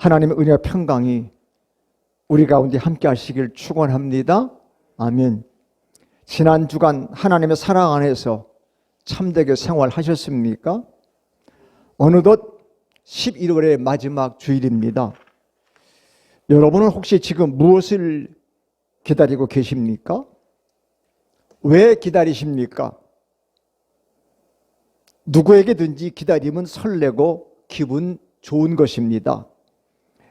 하나님의 은혜와 평강이 우리 가운데 함께 하시길 축원합니다. 아멘. 지난 주간 하나님의 사랑 안에서 참되게 생활하셨습니까? 어느덧 11월의 마지막 주일입니다. 여러분은 혹시 지금 무엇을 기다리고 계십니까? 왜 기다리십니까? 누구에게든지 기다림은 설레고 기분 좋은 것입니다.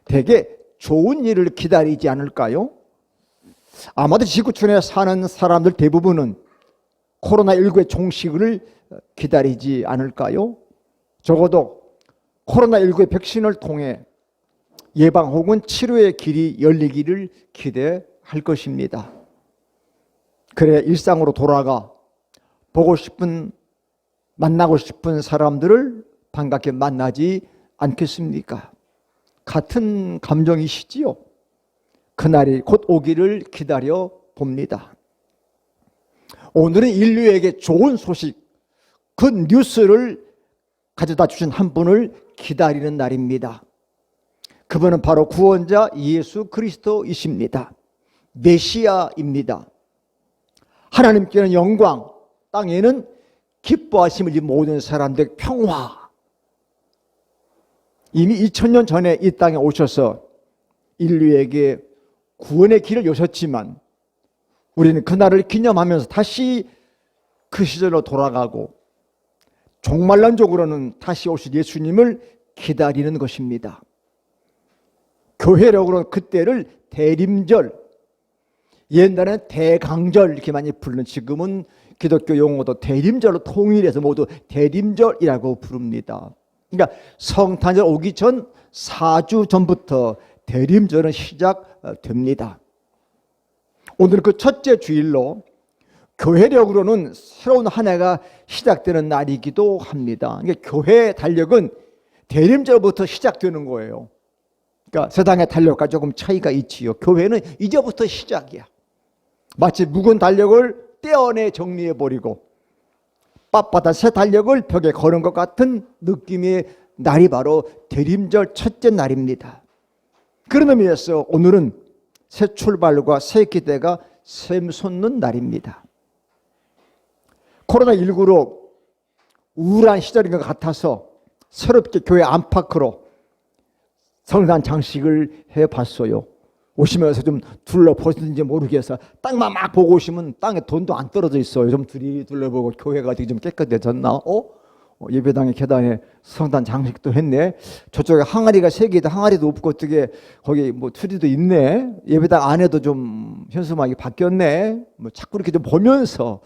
되게 좋은 일을 기다리지 않을까요? 아마도 지구촌에 사는 사람들 대부분은 코로나19의 종식을 기다리지 않을까요? 적어도 코로나19의 백신을 통해 예방 혹은 치료의 길이 열리기를 기대할 것입니다. 그래 일상으로 돌아가 보고 싶은, 만나고 싶은 사람들을 반갑게 만나지 않겠습니까? 같은 감정이시지요? 그날이 곧 오기를 기다려 봅니다. 오늘은 인류에게 좋은 소식, 그 뉴스를 가져다 주신 한 분을 기다리는 날입니다. 그분은 바로 구원자 예수 그리스도이십니다. 메시아입니다. 하나님께는 영광, 땅에는 기뻐하심을 이 모든 사람들 평화. 이미 2000년 전에 이 땅에 오셔서 인류에게 구원의 길을 여셨지만 우리는 그날을 기념하면서 다시 그 시절로 돌아가고 종말론적으로는 다시 오실 예수님을 기다리는 것입니다. 교회력으로는 그때를 대림절, 옛날에는 대강절 이렇게 많이 부르는, 지금은 기독교 용어도 대림절로 통일해서 모두 대림절이라고 부릅니다. 그러니까 성탄절 오기 전 4주 전부터 대림절은 시작됩니다. 오늘 그 첫째 주일로 교회력으로는 새로운 한 해가 시작되는 날이기도 합니다. 그러니까 교회의 달력은 대림절부터 시작되는 거예요. 그러니까 세상의 달력과 조금 차이가 있지요. 교회는 이제부터 시작이야. 마치 묵은 달력을 떼어내 정리해버리고 빳빳한 새 달력을 벽에 거는 것 같은 느낌의 날이 바로 대림절 첫째 날입니다. 그런 의미에서 오늘은 새 출발과 새 기대가 샘솟는 날입니다. 코로나19로 우울한 시절인 것 같아서 새롭게 교회 안팎으로 성탄 장식을 해봤어요. 오시면서 좀 둘러보시는지 모르겠어. 땅만 막 보고 오시면 땅에 돈도 안 떨어져 있어요. 좀 둘러보고 교회가 어떻게 좀 깨끗해졌나? 예배당의 계단에 성탄 장식도 했네. 저쪽에 항아리가 3개다. 항아리도 없고 어떻게 거기 뭐 트리도 있네. 예배당 안에도 좀 현수막이 바뀌었네. 뭐 자꾸 이렇게 좀 보면서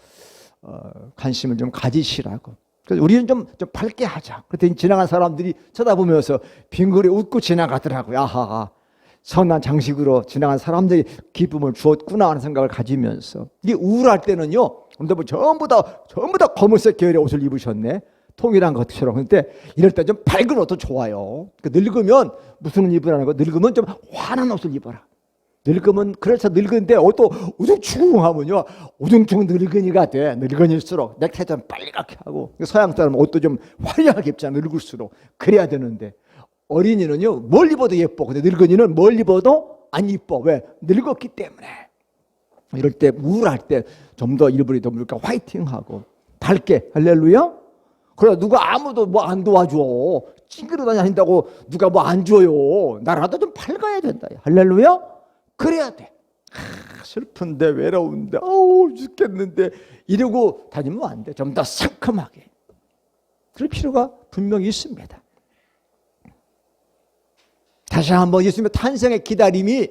관심을 좀 가지시라고. 그래서 우리는 좀 밝게 하자. 그랬더니 지나간 사람들이 쳐다보면서 빙그레 웃고 지나가더라고요. 아하, 선한 장식으로 지나간 사람들이 기쁨을 주었구나 하는 생각을 가지면서. 이게 우울할 때는요, 근데 뭐 전부 다 검은색 계열의 옷을 입으셨네. 통일한 것처럼. 근데 이럴 때 좀 밝은 옷도 좋아요. 늙으면 무슨 옷 입으라는 거? 늙으면 좀 환한 옷을 입어라. 늙으면, 그래서 늙은데 옷도 우중충하면요, 우중충 늙은이가 돼. 늙은일수록 넥타이 좀 빨갛게 하고. 서양 사람은 옷도 좀 화려하게 입잖아, 늙을수록. 그래야 되는데 어린이는요, 뭘 입어도 예뻐. 근데 늙은이는 뭘 입어도 안 이뻐. 왜? 늙었기 때문에. 이럴 때, 우울할 때 좀 더 일부러 더 물까 화이팅하고 밝게. 할렐루야. 그래, 누가 아무도 뭐 안 도와줘. 찡그러 다닌다고 누가 뭐 안 줘요. 나라도 좀 밝아야 된다. 할렐루야. 그래야 돼. 슬픈데, 외로운데, 죽겠는데 이러고 다니면 안 돼. 좀 더 상큼하게. 그럴 필요가 분명히 있습니다. 다시 한번 예수님의 탄생의 기다림이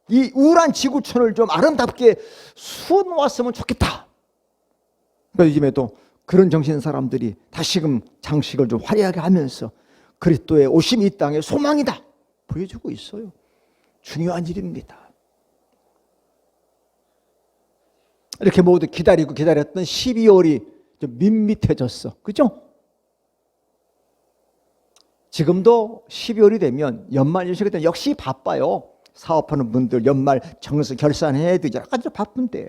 이 우울한 지구촌을 좀 아름답게 수놓았으면 좋겠다. 그래서 요즘에도 그런 정신인 사람들이 다시금 장식을 좀 화려하게 하면서 그리스도의 오심이 이 땅에 소망이다 보여주고 있어요. 중요한 일입니다. 이렇게 모두 기다리고 기다렸던 12월이 좀 밋밋해졌어. 그죠? 지금도 12월이 되면 연말 연시가 되면 역시 바빠요. 사업하는 분들 연말 정서 결산해야 되죠. 아주 바쁜데.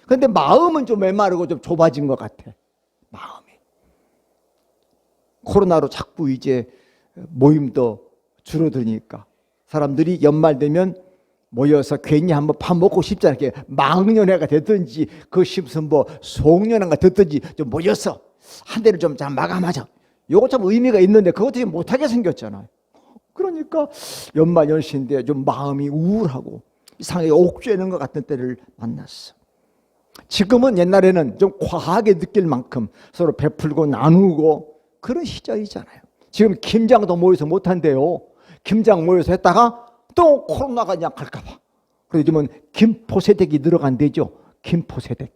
그런데 마음은 좀 메마르고 좀 좁아진 것 같아. 마음이. 코로나로 자꾸 이제 모임도 줄어드니까 사람들이 연말 되면 모여서 괜히 한번 밥 먹고 싶잖아요. 이렇게 망년회가 됐든지 그 싶으면 뭐 송년회가 됐든지 좀 모여서 한 대를 좀 마감하자. 요거 참 의미가 있는데 그것도 못하게 생겼잖아요. 그러니까 연말연시인데 좀 마음이 우울하고 이상하게 옥죄는 것 같은 때를 만났어. 지금은 옛날에는 좀 과하게 느낄 만큼 서로 베풀고 나누고 그런 시절이잖아요. 지금 김장도 모여서 못한대요. 김장 모여서 했다가 또 코로나가 그냥 갈까봐. 그래서 요즘은 김포세댁이 늘어간대죠. 김포세댁.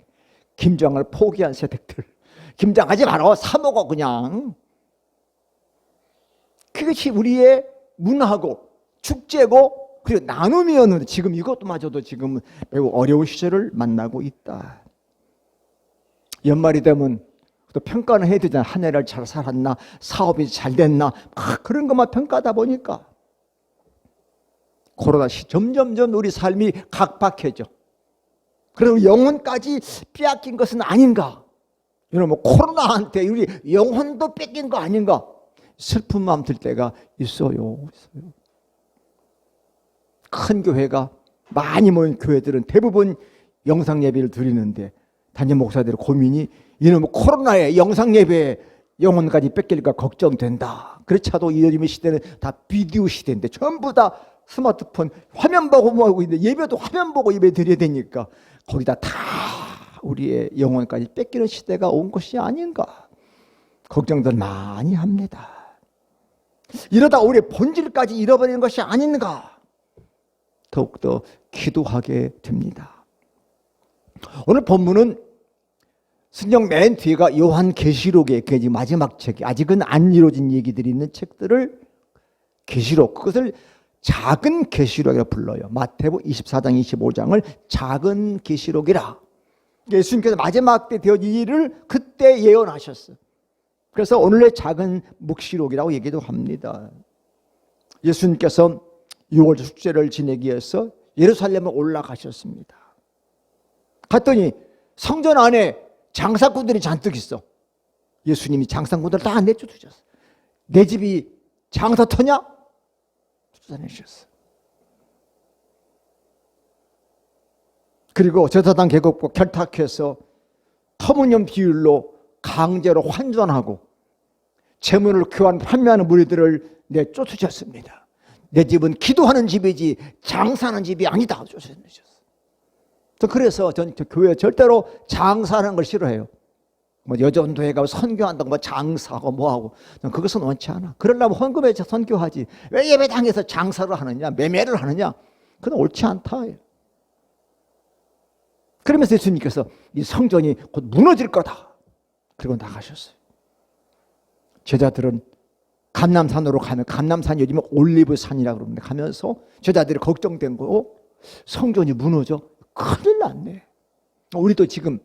김장을 포기한 세댁들. 김장하지 마라. 사 먹어 그냥. 그것이 우리의 문화고 축제고 그리고 나눔이었는데 지금 이것도마저도 지금 매우 어려운 시절을 만나고 있다. 연말이 되면 또 평가는 해야 되잖아. 한 해를 잘 살았나, 사업이 잘 됐나, 그런 것만 평가하다 보니까 코로나 시 점점점 우리 삶이 각박해져. 그리고 영혼까지 빼앗긴 것은 아닌가? 여러분 코로나한테 우리 영혼도 뺏긴 거 아닌가? 슬픈 마음 들 때가 있어요. 큰 교회가 많이 모인 교회들은 대부분 영상 예배를 드리는데 담임 목사들의 고민이 이놈의 코로나에 영상 예배에 영혼까지 뺏길까 걱정된다. 그렇자도 요즘의 시대는 다 비디오 시대인데 전부 다 스마트폰 화면 보고 뭐 하고 있는데 예배도 화면 보고 예배 드려야 되니까 거기다 다 우리의 영혼까지 뺏기는 시대가 온 것이 아닌가 걱정들 많이 합니다. 이러다 우리의 본질까지 잃어버리는 것이 아닌가 더욱더 기도하게 됩니다. 오늘 본문은 성경 맨 뒤가 요한계시록의 마지막 책이 아직은 안 이루어진 얘기들이 있는 책들을 계시록, 그것을 작은 계시록이라 불러요. 마태복음 24장 25장을 작은 계시록이라. 예수님께서 마지막 때 되어질 일을 그때 예언하셨어요. 그래서 오늘의 작은 묵시록이라고 얘기도 합니다. 예수님께서 6월 축제를 지내기 위해서 예루살렘에 올라가셨습니다. 갔더니 성전 안에 장사꾼들이 잔뜩 있어. 예수님이 장사꾼들을 다 내쫓으셨어. 내 집이 장사터냐? 쫓아내셨어. 그리고 제사장 계급과 결탁해서 터무니없는 비율로 강제로 환전하고 재물을 판매하는 무리들을 내쫓으셨습니다. 내 집은 기도하는 집이지 장사하는 집이 아니다. 쫓아내셨어. 그래서 전 교회 절대로 장사하는 걸 싫어해요. 뭐 여전도회 가고 선교한다고 뭐 장사하고 뭐하고 그것은 원치 않아. 그러려면 헌금에 선교하지. 왜 예배당에서 장사를 하느냐, 매매를 하느냐? 그건 옳지 않다. 그러면서 예수님께서 이 성전이 곧 무너질 거다. 그리고 나가셨어요. 제자들은 감람산으로 가면, 감람산이 요즘에 올리브산이라고 그러는데 가면서 제자들이 걱정된 거고 성전이 무너져. 큰일 났네. 우리도 지금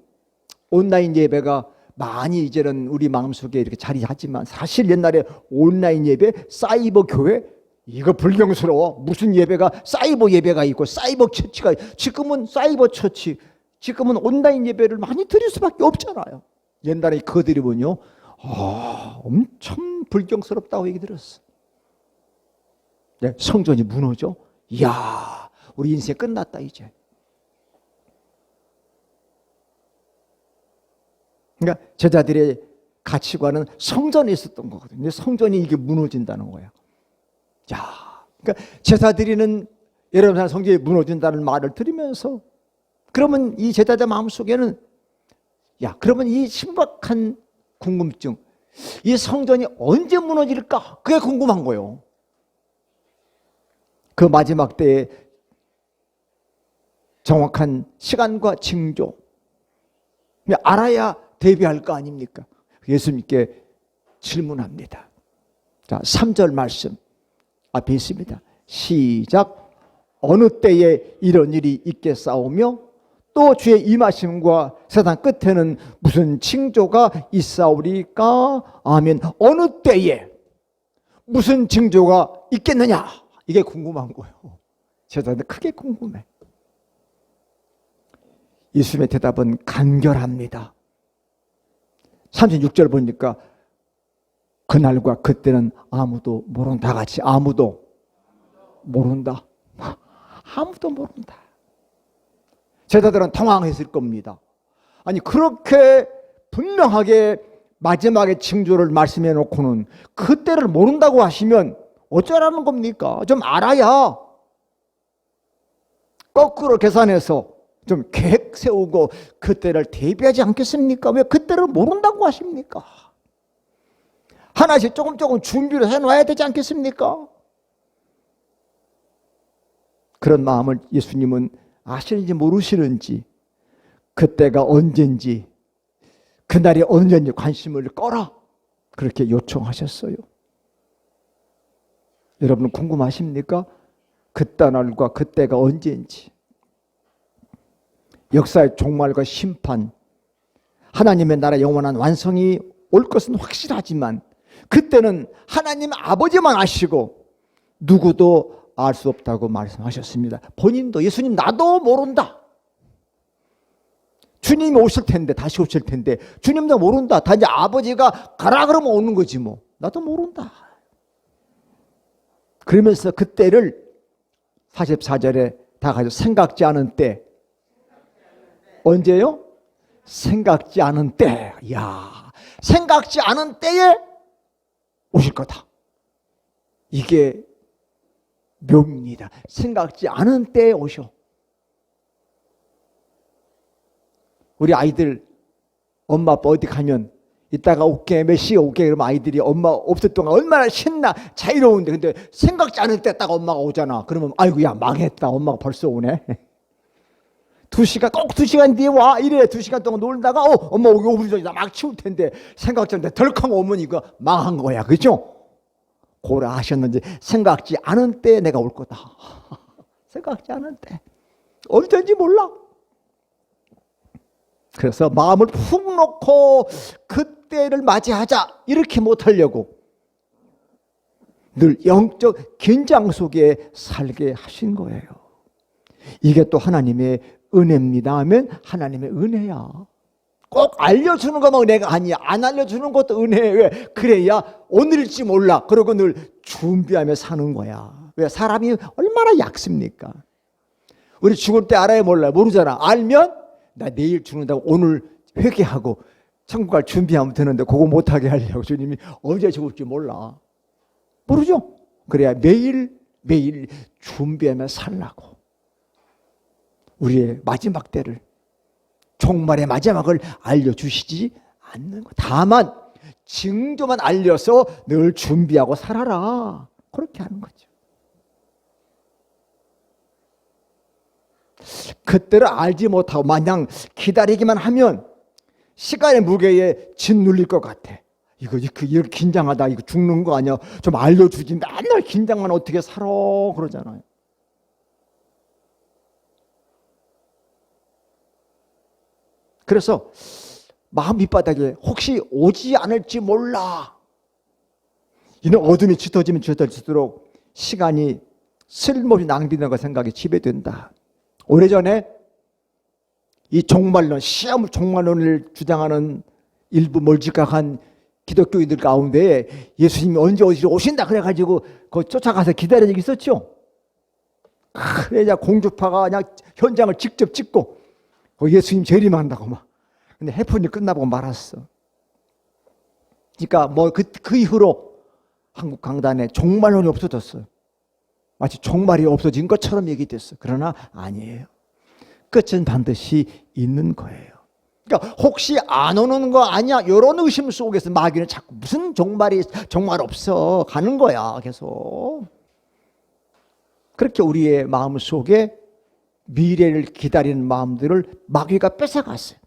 온라인 예배가 많이 이제는 우리 마음속에 이렇게 자리하지만 사실 옛날에 온라인 예배, 사이버 교회 이거 불경스러워. 무슨 예배가 사이버 예배가 있고 사이버 처치가 지금은 사이버 처치, 지금은 온라인 예배를 많이 드릴 수밖에 없잖아요. 옛날에 그들이 뭐요? 엄청 불경스럽다고 얘기 들었어. 네, 성전이 무너져. 이야, 우리 인생 끝났다 이제. 그러니까 제자들의 가치관은 성전에 있었던 거거든요. 성전이 이게 무너진다는 거야. 야, 그러니까 제사드리는 예루살렘 성전이 무너진다는 말을 들으면서 그러면 이 제자들 마음속에는 그러면 이 심각한 궁금증, 이 성전이 언제 무너질까? 그게 궁금한 거예요. 그 마지막 때의 정확한 시간과 징조 알아야 대비할 거 아닙니까? 예수님께 질문합니다. 자, 3절 말씀 앞에 있습니다. 시작. 어느 때에 이런 일이 있겠사오며 또 주의 임하심과 세상 끝에는 무슨 징조가 있사오리까? 아멘. 어느 때에 무슨 징조가 있겠느냐? 이게 궁금한 거예요. 제자들 크게 궁금해. 예수님의 대답은 간결합니다. 36절 보니까 그날과 그때는 아무도 모르는, 다 같이 아무도 모른다. 아무도 모른다. 제자들은 당황했을 겁니다. 아니 그렇게 분명하게 마지막에 징조를 말씀해 놓고는 그때를 모른다고 하시면 어쩌라는 겁니까? 좀 알아야 거꾸로 계산해서 좀 계획 세우고 그때를 대비하지 않겠습니까? 왜 그때를 모른다고 하십니까? 하나씩 조금 준비를 해놔야 되지 않겠습니까? 그런 마음을 예수님은 아시는지 모르시는지 그때가 언젠지 그날이 언젠지 관심을 꺼라 그렇게 요청하셨어요. 여러분 궁금하십니까? 그날과 그때가 언제인지. 역사의 종말과 심판, 하나님의 나라 영원한 완성이 올 것은 확실하지만 그때는 하나님 아버지만 아시고 누구도 알 수 없다고 말씀하셨습니다. 본인도 예수님 나도 모른다. 주님이 오실 텐데 다시 오실 텐데 주님도 모른다. 다 이제 아버지가 가라 그러면 오는 거지 뭐. 나도 모른다. 그러면서 그때를 44절에 다 가지고 생각지 않은 때. 언제요? 생각지 않은 때. 야, 생각지 않은 때에 오실 거다. 이게 묘입니다. 생각지 않은 때에 오셔. 우리 아이들 엄마 아빠 어디 가면 이따가 올게 몇 시에 올게 그러면 아이들이 엄마 없을 동안 얼마나 신나 자유로운데 근데 생각지 않은 때 딱 엄마가 오잖아. 그러면 아이고 야 망했다. 엄마가 벌써 오네. 2시간 꼭 2시간 뒤에 와. 이래 2시간 동안 놀다가 엄마 오기 5분 전이다. 막 치울 텐데 생각지 않은 때 덜컹 오면 이거 망한 거야. 그죠? 고라 하셨는지 생각지 않은 때에 내가 올 거다. 생각지 않은 때. 언제인지 몰라. 그래서 마음을 푹 놓고 그때를 맞이하자 이렇게 못하려고 늘 영적 긴장 속에 살게 하신 거예요. 이게 또 하나님의 은혜입니다 하면 하나님의 은혜야. 꼭 알려주는 것만 은혜가 아니야. 안 알려주는 것도 은혜예요. 왜? 그래야 오늘일지 몰라. 그러고 늘 준비하며 사는 거야. 왜? 사람이 얼마나 얕습니까? 우리 죽을 때 알아야 몰라요. 모르잖아. 알면 나 내일 죽는다고 오늘 회개하고 천국 갈 준비하면 되는데 그거 못하게 하려고 주님이 언제 죽을지 몰라. 모르죠? 그래야 매일 준비하며 살라고. 우리의 마지막 때를 종말의 마지막을 알려주시지 않는 것. 다만 징조만 알려서 늘 준비하고 살아라. 그렇게 하는 거죠. 그때를 알지 못하고 마냥 기다리기만 하면 시간의 무게에 짓눌릴 것 같아. 이거 긴장하다 이거 죽는 거 아니야. 좀 알려주지. 맨날 긴장만 어떻게 살아 그러잖아요. 그래서 마음 밑바닥에 혹시 오지 않을지 몰라. 이는 어둠이 짙어지면 짙어질수록 시간이 쓸모없이 낭비되는 거 생각이 지배된다. 오래전에 이 종말론, 시험 종말론을 주장하는 일부 멀찌감한 기독교인들 가운데 예수님이 언제 어디로 오신다 그래가지고 그 쫓아가서 기다리는 게 있었죠. 그래야 공주파가 그냥 현장을 직접 찍고 예수님 재림한다고 막. 근데 해프닝이 끝나고 말았어. 그러니까 그 이후로 한국 강단에 종말론이 없어졌어요. 마치 종말이 없어진 것처럼 얘기됐어. 그러나 아니에요. 끝은 반드시 있는 거예요. 그러니까 혹시 안 오는 거 아니야? 이런 의심 속에서 마귀는 자꾸 무슨 종말 없어 가는 거야 계속. 그렇게 우리의 마음 속에 미래를 기다리는 마음들을 마귀가 뺏어갔어요.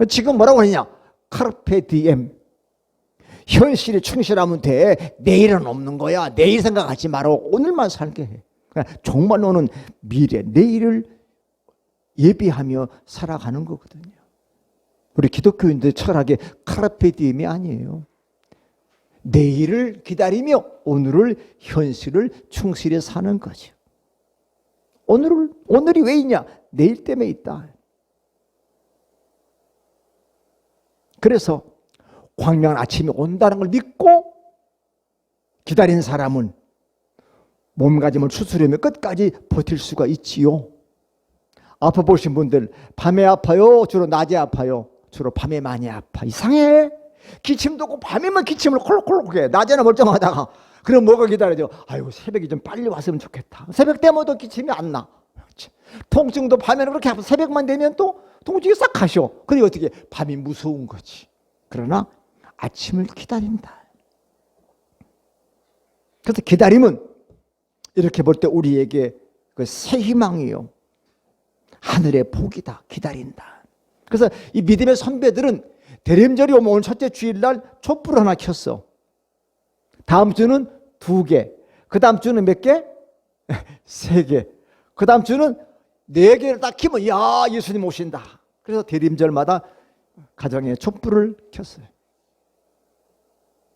지금 뭐라고 하느냐? 카르페 디엠. 현실에 충실하면 돼. 내일은 없는 거야. 내일 생각하지 말고 오늘만 살게 해. 종말론은 미래, 내일을 예비하며 살아가는 거거든요. 우리 기독교인들 철학의 카르페 디엠이 아니에요. 내일을 기다리며 오늘을 현실을 충실히 사는 거죠. 오늘이 왜 있냐? 내일 때문에 있다. 그래서 광명한 아침이 온다는 걸 믿고 기다린 사람은 몸가짐을 수술하면 끝까지 버틸 수가 있지요. 아파 보신 분들 밤에 아파요? 주로 낮에 아파요? 주로 밤에 많이 아파. 이상해. 기침도 없고 밤에만 기침을 콜록콜록 해. 낮에는 멀쩡하다가 그럼 뭐가 기다려져? 아이고 새벽이 좀 빨리 왔으면 좋겠다. 새벽 되면도 기침이 안 나. 통증도 밤에는 그렇게 아파. 새벽만 되면 또 통증이 싹 가셔. 그게 어떻게? 밤이 무서운 거지. 그러나 아침을 기다린다. 그래서 기다림은 이렇게 볼 때 우리에게 그 새 희망이요. 하늘의 복이다. 기다린다. 그래서 이 믿음의 선배들은 대림절이 오면 오늘 첫째 주일날 촛불 하나 켰어. 다음 주는 2개. 그 다음 주는 몇 개? 3개. 그 다음 주는 4개를 딱 켜면 야 예수님 오신다. 그래서 대림절마다 가정에 촛불을 켰어요.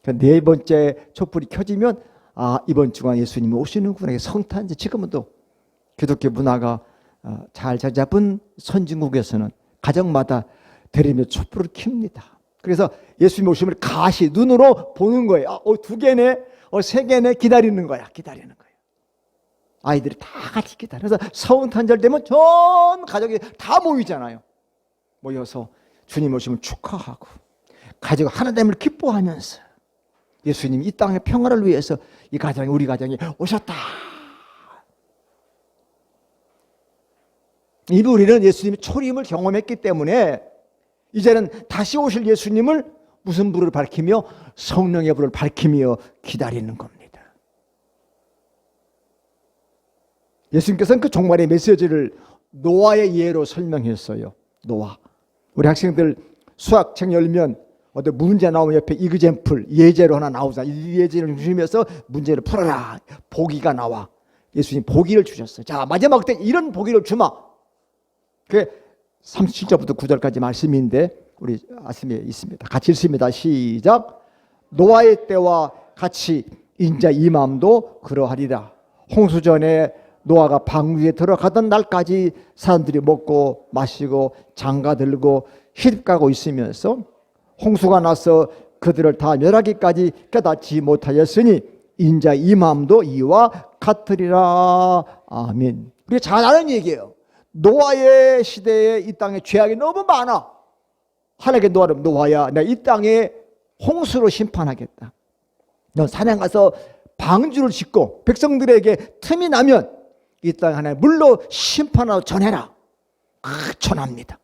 네 번째 촛불이 켜지면 이번 주간 예수님이 오시는구나. 성탄절. 지금은 또 기독교 문화가 잘 자리 잡은 선진국에서는 가정마다 대림절 촛불을 켭니다. 그래서 예수님 오심을 가시 눈으로 보는 거예요. 2개네, 3개네. 기다리는 거야. 기다리는 거예요. 아이들이 다 같이 기다려. 그래서 성탄절 되면 전 가족이 다 모이잖아요. 모여서 주님 오심을 축하하고 가족 하나됨을 기뻐하면서 예수님이 이 땅의 평화를 위해서 이 가정이 우리 가정이 오셨다. 이미 우리는 예수님의 초림을 경험했기 때문에 이제는 다시 오실 예수님을 무슨 불을 밝히며 성령의 불을 밝히며 기다리는 겁니다. 예수님께서는 그 종말의 메시지를 노아의 예로 설명했어요. 노아. 우리 학생들 수학책 열면 어떤 문제 나오면 옆에 이그젠플 예제로 하나 나오잖아. 이 예제를 중심해서 문제를 풀어라. 보기가 나와. 예수님 보기를 주셨어요. 자, 마지막 때 이런 보기를 주마. 그게 37절부터 9절까지 말씀인데 우리 말씀에 있습니다. 같이 읽습니다. 시작. 노아의 때와 같이 인자 이 마음도 그러하리라. 홍수전에 노아가 방주에 들어가던 날까지 사람들이 먹고 마시고 장가들고 시집가고 있으면서 홍수가 나서 그들을 다 멸하기까지 깨닫지 못하였으니 인자 이 마음도 이와 같으리라. 아멘. 우리가 잘 아는 얘기예요. 노아의 시대에 이 땅에 죄악이 너무 많아. 하나님께 노아야 내가 이 땅에 홍수로 심판하겠다. 넌 산에 가서 방주를 짓고 백성들에게 틈이 나면 이 땅에 하나님 물로 심판하고 전해라. 전합니다.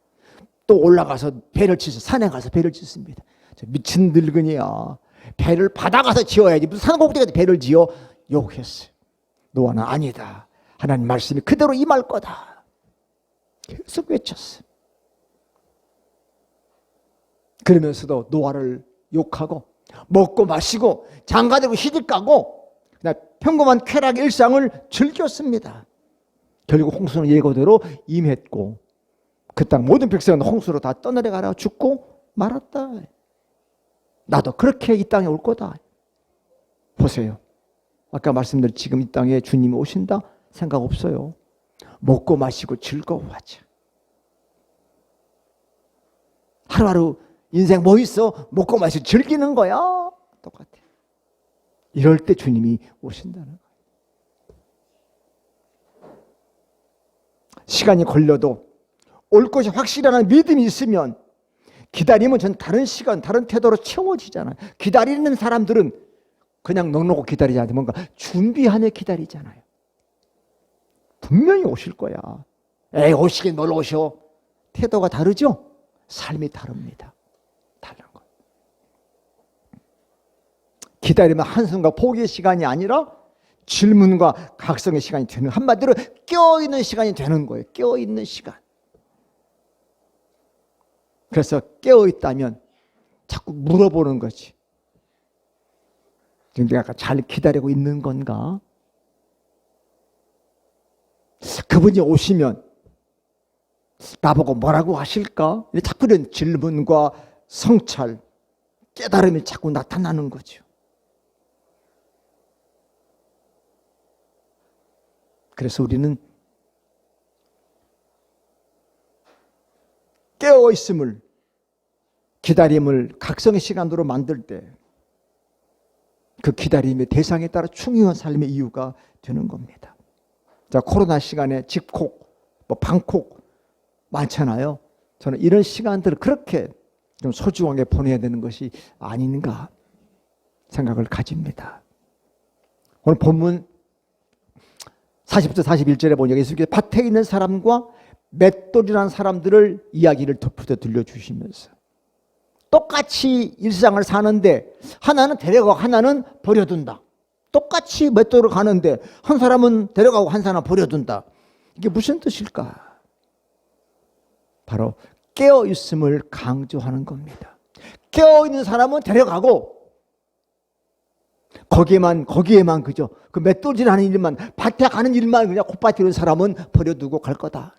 또 올라가서 배를 치서 산에 가서 배를 짓습니다. 미친 늙은이야. 배를 바다 가서 지어야지 무슨 산 꼭대기에 배를 지어. 욕했어요. 노아는 아니다. 하나님 말씀이 그대로 임할 거다. 계속 외쳤어요. 그러면서도 노아를 욕하고 먹고 마시고 장가들고 시집가고 그냥 평범한 쾌락 일상을 즐겼습니다. 결국 홍수는 예고대로 임했고 그 땅 모든 백성은 홍수로 다 떠내려가라 죽고 말았다. 나도 그렇게 이 땅에 올 거다. 보세요. 아까 말씀드린 지금 이 땅에 주님이 오신다? 생각 없어요. 먹고 마시고 즐거워하자. 하루하루 인생 뭐 있어? 먹고 마시고 즐기는 거야. 똑같아. 이럴 때 주님이 오신다는 거예요. 시간이 걸려도 올 것이 확실하다는 믿음이 있으면 기다리면 전 다른 시간, 다른 태도로 채워지잖아요. 기다리는 사람들은 그냥 넉넉히 기다리지 않고 뭔가 준비하며 기다리잖아요. 분명히 오실 거야. 에이 오시긴 뭘 오셔. 태도가 다르죠? 삶이 다릅니다. 다른 거. 기다리면 한숨과 포기의 시간이 아니라 질문과 각성의 시간이 되는, 한마디로 깨어있는 시간이 되는 거예요. 깨어있는 시간. 그래서 깨어있다면 자꾸 물어보는 거지. 지금 내가 잘 기다리고 있는 건가? 그분이 오시면 나보고 뭐라고 하실까? 자꾸 이런 질문과 성찰, 깨달음이 자꾸 나타나는 거죠. 그래서 우리는 깨어있음을, 기다림을 각성의 시간으로 만들 때 그 기다림의 대상에 따라 중요한 삶의 이유가 되는 겁니다. 자, 코로나 시간에 집콕, 방콕 많잖아요. 저는 이런 시간들을 그렇게 좀 소중하게 보내야 되는 것이 아닌가 생각을 가집니다. 오늘 본문 40절 41절에 보니 예수께서 밭에 있는 사람과 맷돌이라는 사람들을 이야기를 덧붙여 들려주시면서 똑같이 일상을 사는데 하나는 데려가고 하나는 버려둔다. 똑같이 맷돌을 가는데 한 사람은 데려가고 한 사람은 버려둔다. 이게 무슨 뜻일까? 바로 깨어있음을 강조하는 겁니다. 깨어있는 사람은 데려가고 거기에만 그죠. 그 맷돌질 하는 일만, 밭에 가는 일만 그냥 콧밭에 있는 사람은 버려두고 갈 거다.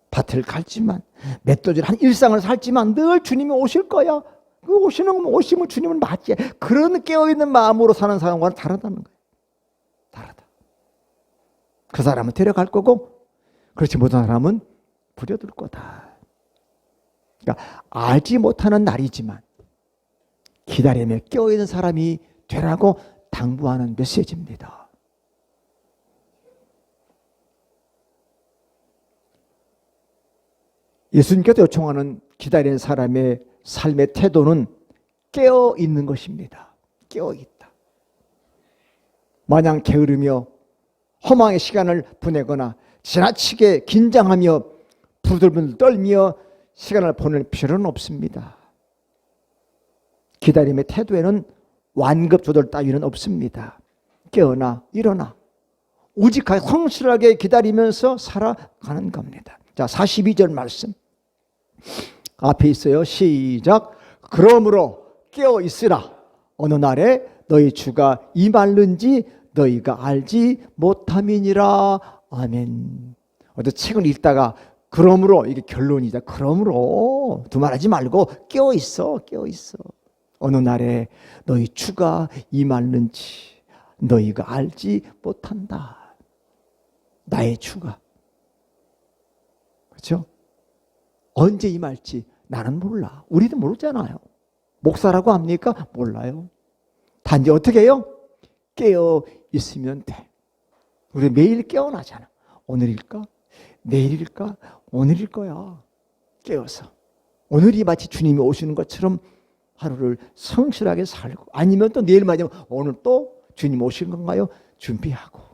밭을 갈지만 맷돌질한 일상을 살지만 늘 주님이 오실 거야. 그 오시면 주님은 맞지. 그런 깨어있는 마음으로 사는 사람과는 다르다는 거예요. 다르다. 그 사람은 데려갈 거고 그렇지 못한 사람은 버려둘 거다. 그러니까 알지 못하는 날이지만 기다림에 깨어있는 사람이 되라고 당부하는 메시지입니다. 예수님께서 요청하는 기다리는 사람의 삶의 태도는 깨어있는 것입니다. 깨어있다. 마냥 게으르며 허망의 시간을 보내거나 지나치게 긴장하며 부들부들 떨며 시간을 보낼 필요는 없습니다. 기다림의 태도에는 완급 조절 따위는 없습니다. 깨어나 일어나 우직하게 성실하게 기다리면서 살아가는 겁니다. 자, 42절 말씀 앞에 있어요. 시작. 그러므로 깨어 있으라. 어느 날에 너희 주가 임할는지 너희가 알지 못함이니라. 아멘. 어떤 책을 읽다가 그러므로 이게 결론이다. 그러므로 두말하지 말고 깨어 있어. 깨어 있어. 어느 날에 너희 주가 임할는지 너희가 알지 못한다. 나의 주가. 그렇죠? 언제 임할지 나는 몰라. 우리도 모르잖아요. 목사라고 합니까? 몰라요. 단지 어떻게 해요? 깨어 있으면 돼. 우리 매일 깨어나잖아. 오늘일까? 내일일까? 오늘일 거야. 깨어서. 오늘이 마치 주님이 오시는 것처럼 하루를 성실하게 살고 아니면 또 내일 맞으면 오늘 또 주님 오시는 건가요? 준비하고.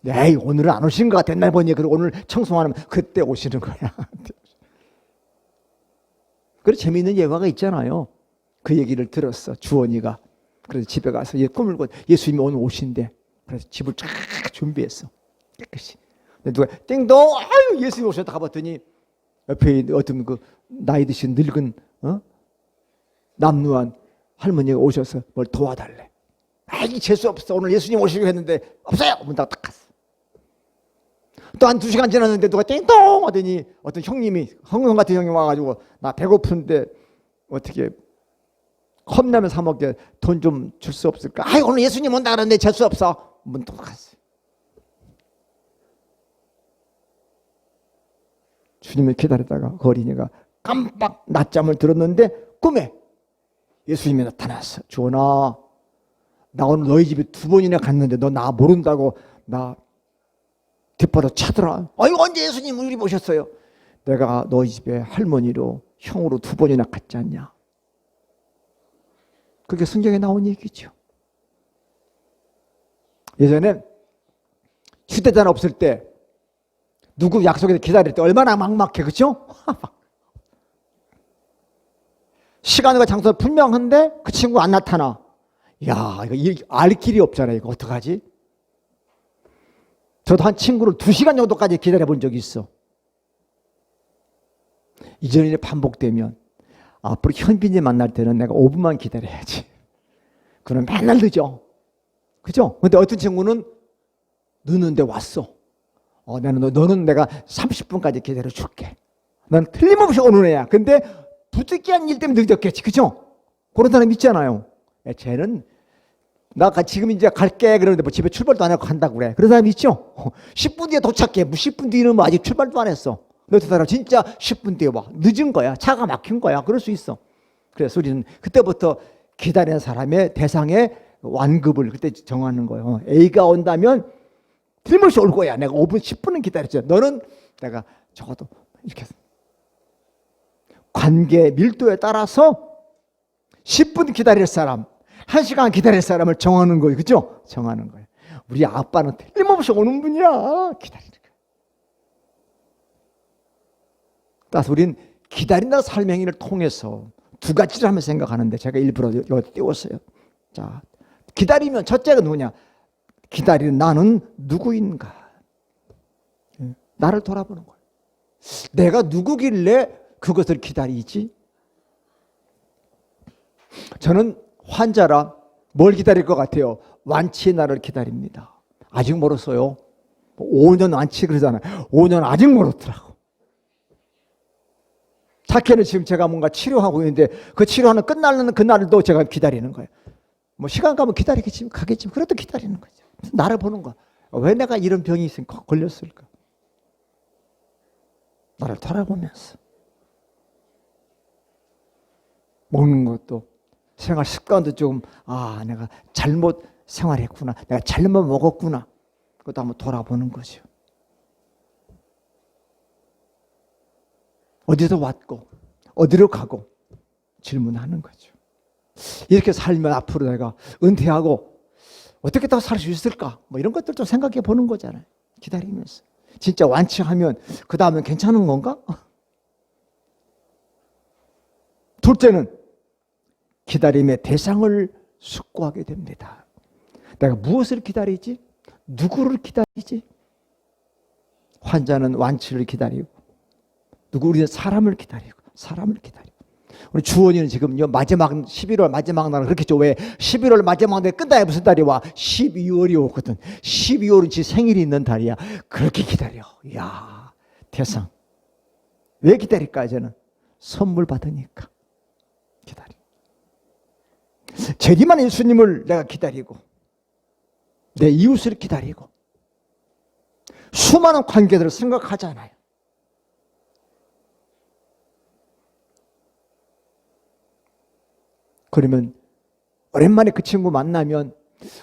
에이, 오늘은 안 오시는 것 같아. 날 보니 그리고 오늘 청소하면 그때 오시는 거야. 그래서 재미있는 예화가 있잖아요. 그 얘기를 들었어. 주원이가. 그래서 집에 가서 꿈을 꿔. 예수님이 오늘 오신대. 그래서 집을 쫙 준비했어. 깨끗이. 누가 띵동 아유 예수님이 오셨다 가봤더니 옆에 어떤 그 나이 드신 늙은 남루한 할머니가 오셔서 뭘 도와달래. 아이 재수 없어. 오늘 예수님 오시기로 했는데 없어요. 문 닫고 딱 갔어. 또 한 2시간 지났는데 누가 띵동 하더니 어떤 형님이 형님 같은 형이 와가지고 나 배고픈데 어떻게 컵라면 사 먹게 돈 좀 줄 수 없을까? 아이 오늘 예수님 온다 그러는데 재수 없어. 문 닫고 갔어. 주님을 기다리다가 그 어린이가 깜빡 낮잠을 들었는데 꿈에 예수님이 나타났어. 주원아, 나 오늘 너희 집에 2번이나 갔는데 너 나 모른다고 나 뒷바로 차더라. 아니 언제 예수님 우리 모셨어요? 내가 너희 집에 할머니로 형으로 2번이나 갔지 않냐? 그게 성경에 나온 얘기죠. 예전에 휴대전 없을 때 누구 약속에서 기다릴 때 얼마나 막막해, 그렇죠? 시간과 장소가 분명한데 그 친구가 안 나타나. 야, 이거 알 길이 없잖아요. 이거 어떡하지? 저도 한 친구를 2시간 정도까지 기다려 본 적이 있어. 이전에 반복되면 앞으로 현빈이 만날 때는 내가 5분만 기다려야지. 그럼 맨날 늦어. 그죠? 근데 어떤 친구는 늦는데 왔어. 너는 내가 30분까지 기다려 줄게. 난 틀림없이 오는 애야. 근데 부득이한 일 때문에 늦었겠지. 그죠? 그런 사람 있잖아요. 쟤는 나 지금 이제 갈게 그러는데 뭐 집에 출발도 안 하고 간다고 그래. 그런 사람 있죠? 10분 뒤에 도착해. 뭐 10분 뒤는 뭐 아직 출발도 안 했어. 근데 그 사람 진짜 10분 뒤에 와. 늦은 거야. 차가 막힌 거야. 그럴 수 있어. 그래서 우리는 그때부터 기다리는 사람의 대상의 완급을 그때 정하는 거예요. A가 온다면 틀림없이 올 거야. 내가 5분, 10분은 기다렸죠. 너는 내가 적어도 이렇게 관계 밀도에 따라서 10분 기다릴 사람, 1시간 기다릴 사람을 정하는 거예요. 그죠? 정하는 거예요. 우리 아빠는 틀림없이 오는 분이야. 기다리는 거예요. 따라서 우리는 기다린다 삶의 행위를 통해서 두 가지를 하면 생각하는데 제가 일부러 여기 띄웠어요. 자, 기다리면 첫째가 누구냐? 기다리는 나는 누구인가? 나를 돌아보는 거예요. 내가 누구길래 그것을 기다리지? 저는 환자라 뭘 기다릴 것 같아요? 완치의 날을 기다립니다. 아직 멀었어요. 5년 완치 그러잖아요. 5년 아직 멀었더라고. 자켓는 지금 제가 뭔가 치료하고 있는데 그 치료하는 끝나는 그날도 제가 기다리는 거예요. 뭐 시간 가면 기다리겠지, 가겠지. 그래도 기다리는 거죠. 나를 보는 거야. 왜 내가 이런 병이 있으니까 걸렸을까? 나를 돌아보면서. 먹는 것도 생활 습관도 좀 내가 잘못 생활했구나. 내가 잘못 먹었구나. 그것도 한번 돌아보는 거죠. 어디서 왔고 어디로 가고 질문하는 거죠. 이렇게 살면 앞으로 내가 은퇴하고 어떻게 더 살 수 있을까? 뭐 이런 것들 좀 생각해 보는 거잖아요. 기다리면서. 진짜 완치하면 그 다음엔 괜찮은 건가? 둘째는 기다림의 대상을 숙고하게 됩니다. 내가 무엇을 기다리지? 누구를 기다리지? 환자는 완치를 기다리고 우리는 사람을 기다리고 우리 주원이는 지금요 마지막 11월 마지막 날은 그렇겠죠. 왜 11월 마지막 날 끝나야 무슨 달이 와? 12월이 오거든. 12월은 지 생일이 있는 달이야. 그렇게 기다려. 이야, 대상. 왜 기다릴까? 저는 선물 받으니까 기다려. 제리만 예수님을 내가 기다리고 내 이웃을 기다리고 수많은 관계들을 생각하잖아요. 그러면 오랜만에 그 친구 만나면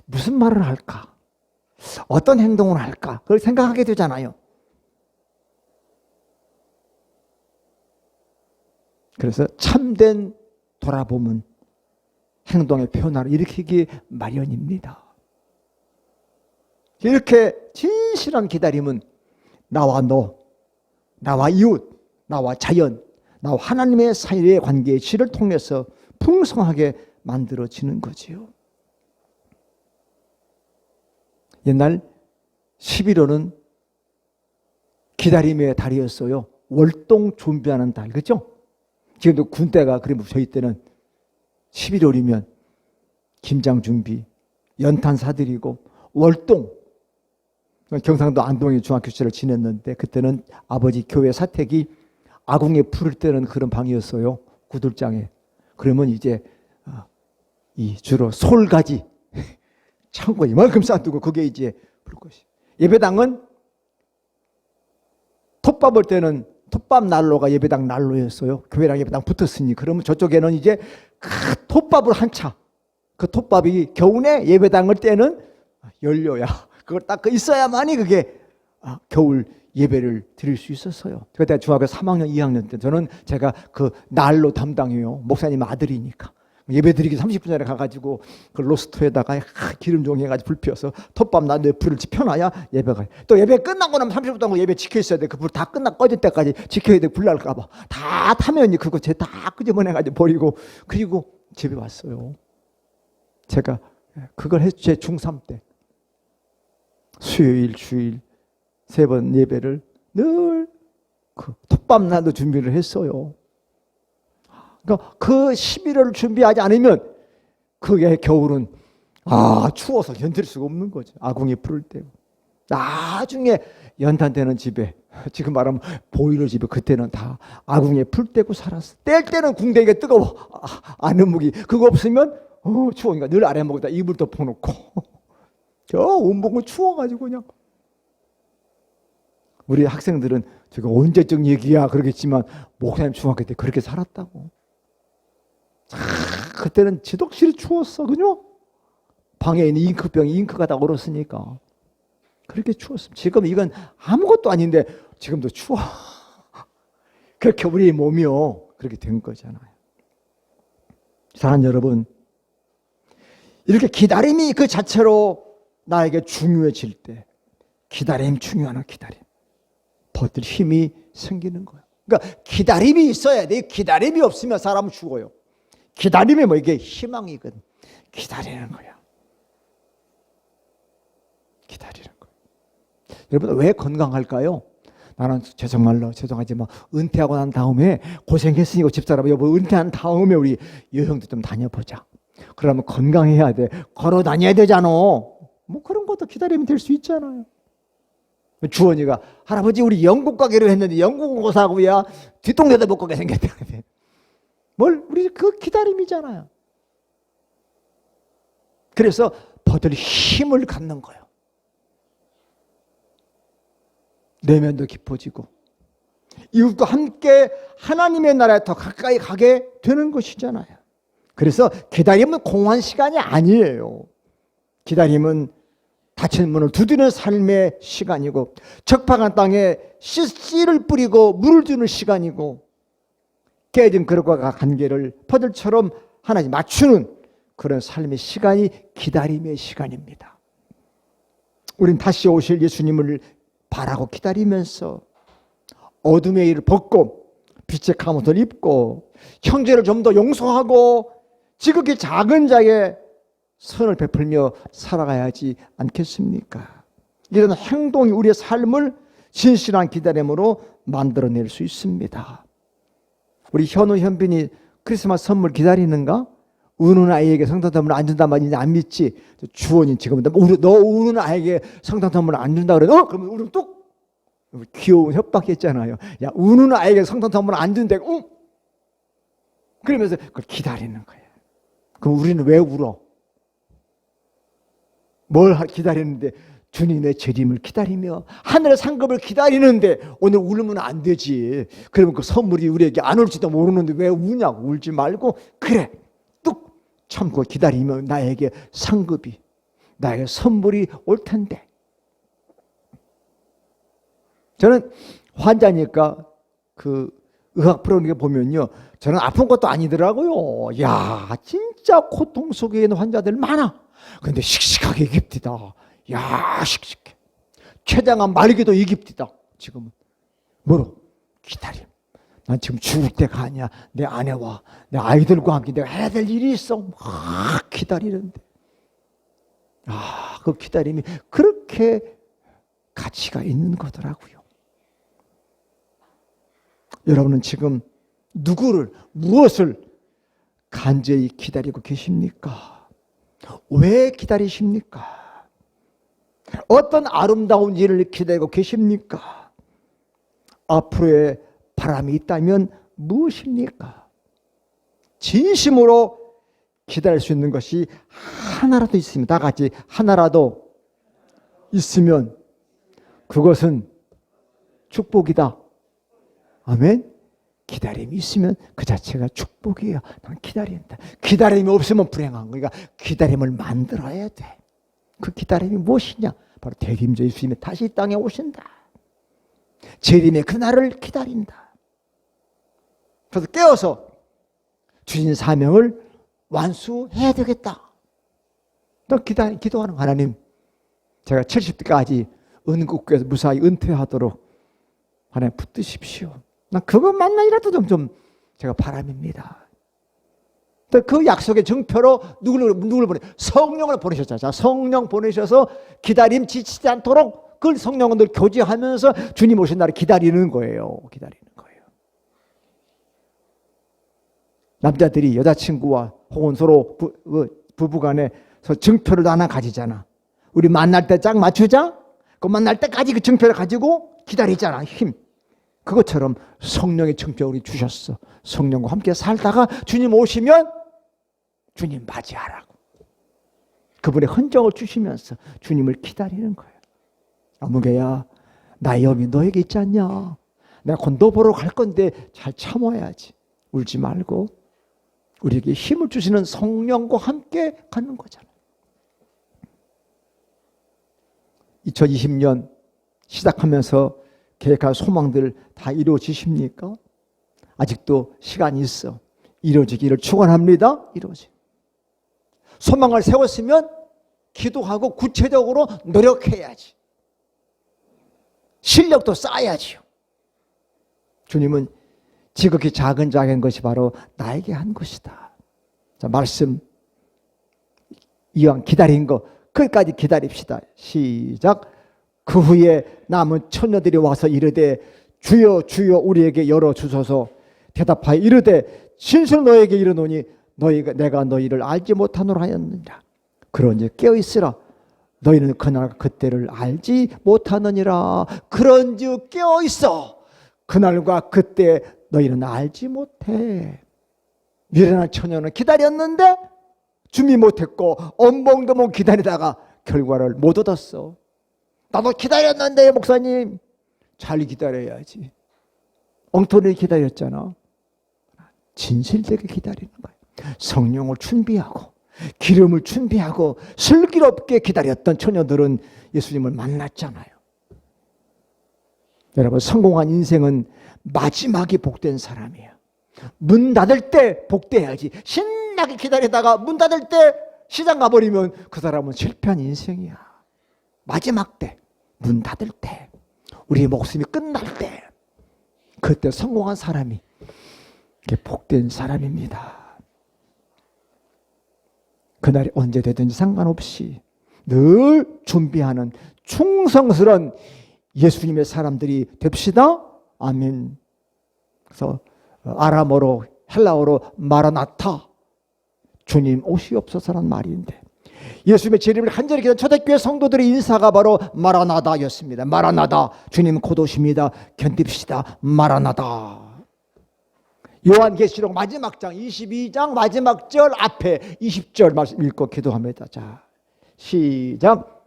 무슨 말을 할까? 어떤 행동을 할까? 그걸 생각하게 되잖아요. 그래서 참된 돌아봄은 행동의 변화를 일으키기 마련입니다. 이렇게 진실한 기다림은 나와 너, 나와 이웃, 나와 자연, 나와 하나님의 사이의 관계의 질을 통해서 풍성하게 만들어지는 거지요. 옛날 11월은 기다림의 달이었어요. 월동 준비하는 달, 그렇죠? 지금도 군대가 그리고 저희 때는 11월이면 김장 준비, 연탄 사들이고 월동. 경상도 안동에 중학교 시절을 지냈는데 그때는 아버지 교회 사택이 아궁에 불을 때는 그런 방이었어요. 구들장에. 그러면 이제 이 주로 솔가지 창고 이만큼 쌓두고 그게 이제 불 것이. 예배당은 톱밥 올 때는 톱밥 난로가 예배당 난로였어요. 교회랑 예배당 붙었으니 그러면 저쪽에는 이제 큰 톱밥을 한 차. 그 톱밥이 겨우내 예배당을 때는 연료야. 그걸 딱 있어야만이 그게 겨울 예배를 드릴 수 있었어요. 그때 중학교 3학년, 2학년 때 저는 제가 그 난로 담당이에요. 목사님 아들이니까. 예배 드리기 30분 전에 가가지고 그 로스터에다가 기름종이 해가지고 불 피워서 톱밥 난로에 불을 지펴놔야 예배가. 또 예배 끝나고 나면 30분 동안 예배 지켜 있어야 돼. 그 불 다 꺼질 때까지 지켜야 돼. 불 날까봐. 다 타면 그거 제 다 끄집어내가지고 버리고 그리고 집에 왔어요. 제가 그걸 했죠. 제 중3 때. 수요일, 주일 3번 예배를 늘 그 톱밥 난로 준비를 했어요. 그러니까 그 11월을 준비하지 않으면 그게 겨울은 추워서 견딜 수가 없는 거죠. 아궁이 불을 때고. 나중에 연탄 되는 집에 지금 말하면 보일러 집에 그때는 다 아궁이에 불 떼고 살았어. 뗄 때는 궁뎅이가 뜨거워. 아랫목이 그거 없으면 추우니까 늘 아랫목에다 이불 덮어놓고 저 온몸은 추워가지고 그냥. 우리 학생들은 저거 언제적 얘기야 그러겠지만 목사님 중학교 때 그렇게 살았다고. 그때는 지독실이 추웠어. 그죠? 방에 있는 잉크병이 잉크가 다 얼었으니까. 그렇게 추웠어. 지금 이건 아무것도 아닌데 지금도 추워. 그렇게 우리 몸이요. 그렇게 된 거잖아요. 사랑하는 여러분, 이렇게 기다림이 그 자체로 나에게 중요해질 때, 기다림 중요하나 기다림. 버틸 힘이 생기는 거예요. 그러니까 기다림이 있어야 돼. 기다림이 없으면 사람은 죽어요. 기다림이 뭐 이게 희망이거든. 기다리는 거야. 기다리는 거예요. 여러분 왜 건강할까요? 나는 죄송하지만 은퇴하고 난 다음에 고생했으니까 집사람 여보 은퇴한 다음에 우리 여행도 좀 다녀보자. 그러면 건강해야 돼. 걸어 다녀야 되잖아. 뭐 그런 것도 기다리면 될 수 있잖아요. 주원이가 할아버지 우리 영국 가기로 했는데 영국은 고사하고야 뒷동네도 못 가게 생겼다. 뭘 우리 그 기다림이잖아요. 그래서 버틸 힘을 갖는 거예요. 내면도 깊어지고 이웃과 함께 하나님의 나라에 더 가까이 가게 되는 것이잖아요. 그래서 기다림은 공허한 시간이 아니에요. 기다림은 닫힌 문을 두드리는 삶의 시간이고 적박한 땅에 씨를 뿌리고 물을 주는 시간이고 깨진 그릇과 관계를 퍼즐처럼 하나님 맞추는 그런 삶의 시간이 기다림의 시간입니다. 우린 다시 오실 예수님을 바라고 기다리면서 어둠의 일을 벗고 빛의 갑옷을 입고 형제를 좀 더 용서하고 지극히 작은 자에게 선을 베풀며 살아가야지 않겠습니까? 이런 행동이 우리의 삶을 진실한 기다림으로 만들어낼 수 있습니다. 우리 현우 현빈이 크리스마스 선물 기다리는가? 우는 아이에게 성탄 선물 안 준단 말이지 안 믿지? 주원이 지금 너 우는 아이에게 성탄 선물 안 준다 그래. 그러면 우리 또 귀여운 협박했잖아요. 야 우는 아이에게 성탄 선물 안 준대. 그러면서 그걸 기다리는 거예요. 그럼 우리는 왜 울어? 뭘 기다리는데? 주님의 재림을 기다리며 하늘의 상급을 기다리는데 오늘 울면 안 되지. 그러면 그 선물이 우리에게 안 올지도 모르는데 왜 우냐고. 울지 말고 그래 뚝 참고 기다리면 나에게 상급이 나에게 선물이 올 텐데. 저는 환자니까 그 의학 프로그램 보면요 저는 아픈 것도 아니더라고요. 야 진짜 고통 속에 있는 환자들 많아. 근데 씩씩하게 이깁디다. 야 씩씩해. 췌장암 말기도 이깁디다. 지금은 뭐로? 기다림. 난 지금 죽을 때가 아니야. 내 아내와 내 아이들과 함께 내가 해야 될 일이 있어. 막 기다리는데 그 기다림이 그렇게 가치가 있는 거더라고요. 여러분은 지금 누구를 무엇을 간절히 기다리고 계십니까? 왜 기다리십니까? 어떤 아름다운 일을 기다리고 계십니까? 앞으로의 바람이 있다면 무엇입니까? 진심으로 기다릴 수 있는 것이 하나라도 있습니다. 다 같이 하나라도 있으면 그것은 축복이다. 아멘. 기다림이 있으면 그 자체가 축복이에요. 난 기다린다. 기다림이 없으면 불행한 거니까 기다림을 만들어야 돼. 그 기다림이 무엇이냐? 바로 대림자 예수님이 다시 이 땅에 오신다. 재림의 그날을 기다린다. 그래서 깨어서 주신 사명을 완수해야 되겠다. 또 기도하는 하나님, 제가 70대까지 은국교에서 무사히 은퇴하도록 하나님 붙드십시오. 난 그것만이라도 좀 제가 바람입니다. 그 약속의 증표로 누구를 보내? 성령을 보내셨잖아요. 자, 성령 보내셔서 기다림 지치지 않도록 그 성령을 늘 교제하면서 주님 오신 날을 기다리는 거예요. 기다리는 거예요. 남자들이 여자친구와 혹은 서로 부부간에서 증표를 하나 가지잖아. 우리 만날 때 짝 맞추자. 그 만날 때까지 그 증표를 가지고 기다리잖아. 힘. 그것처럼 성령의 증표 우리 주셨어. 성령과 함께 살다가 주님 오시면 주님 맞이하라고. 그분의 흔적을 주시면서 주님을 기다리는 거예요. 아무개야, 나의 영이 너에게 있지 않냐? 내가 곧 너 보러 갈 건데 잘 참아야지. 울지 말고 우리에게 힘을 주시는 성령과 함께 가는 거잖아요. 2020년 시작하면서 계획한 소망들 다 이루어지십니까? 아직도 시간이 있어. 이루어지기를 축원합니다. 이루어지. 소망을 세웠으면 기도하고 구체적으로 노력해야지. 실력도 쌓아야지요. 주님은 지극히 작은 것이 바로 나에게 한 것이다. 자, 말씀 이왕 기다린 거 끝까지 기다립시다. 시작. 그 후에 남은 처녀들이 와서 이르되 주여 주여 우리에게 열어주소서. 대답하여 이르되 진실 너에게 이르노니 내가 너희를 알지 못하노라 하였느니라. 그런즉 깨어있으라. 너희는 그날 그때를 알지 못하느니라. 그런즉 깨어있어. 그날과 그때 너희는 알지 못해. 미련한 처녀는 기다렸는데 준비 못했고 엄봉도봉 기다리다가 결과를 못 얻었어. 나도 기다렸는데 목사님. 잘 기다려야지. 엉터리 기다렸잖아. 진실되게 기다리는 거예요. 성령을 준비하고 기름을 준비하고 슬기롭게 기다렸던 처녀들은 예수님을 만났잖아요. 여러분, 성공한 인생은 마지막이 복된 사람이에요. 문 닫을 때 복돼야지. 신나게 기다리다가 문 닫을 때 시장 가버리면 그 사람은 실패한 인생이야. 마지막 때, 문 닫을 때, 우리의 목숨이 끝날 때, 그때 성공한 사람이 복된 사람입니다. 그날이 언제 되든지 상관없이 늘 준비하는 충성스러운 예수님의 사람들이 됩시다. 아멘. 그래서 아람어로 헬라어로 마라나타, 주님 오시옵소서란 말인데, 예수님의 재림을 간절히 기다리는 초대교회 성도들의 인사가 바로 마라나다였습니다. 마라나다, 주님 곧 오십니다. 견딥시다. 마라나다. 요한계시록 마지막 장 22장 마지막 절 앞에 20절 말씀 읽고 기도합니다. 자, 시작.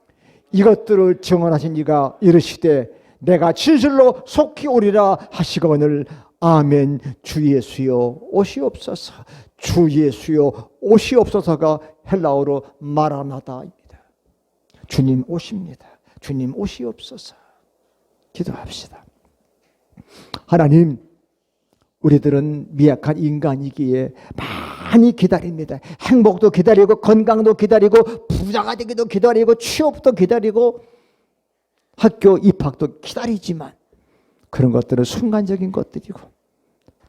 이것들을 증언하신 이가 이르시되 내가 진실로 속히 오리라 하시거늘 아멘. 주 예수여 오시옵소서. 주 예수여 오시옵소서가 헬라어로 마라나다입니다. 주님 오십니다. 주님 오시옵소서. 기도합시다. 하나님, 우리들은 미약한 인간이기에 많이 기다립니다. 행복도 기다리고 건강도 기다리고 부자가 되기도 기다리고 취업도 기다리고 학교 입학도 기다리지만 그런 것들은 순간적인 것들이고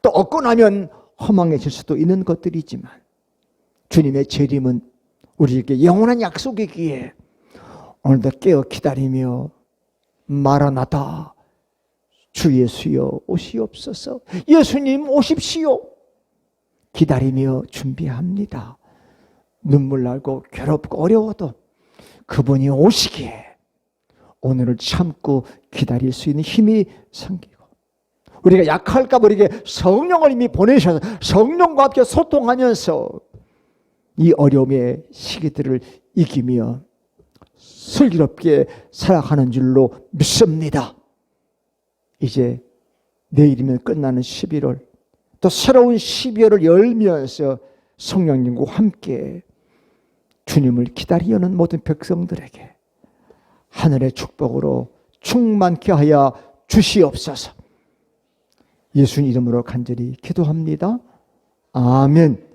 또 얻고 나면 허망해질 수도 있는 것들이지만 주님의 재림은 우리에게 영원한 약속이기에 오늘도 깨어 기다리며 마라나다 주 예수여 오시옵소서. 예수님 오십시오. 기다리며 준비합니다. 눈물 나고 괴롭고 어려워도 그분이 오시기에 오늘을 참고 기다릴 수 있는 힘이 생기고, 우리가 약할까 봐 우리에게 성령을 이미 보내셔서 성령과 함께 소통하면서 이 어려움의 시기들을 이기며 슬기롭게 살아가는 줄로 믿습니다. 이제 내일이면 끝나는 11월, 또 새로운 12월을 열면서 성령님과 함께 주님을 기다리는 모든 백성들에게 하늘의 축복으로 충만케 하여 주시옵소서. 예수님 이름으로 간절히 기도합니다. 아멘.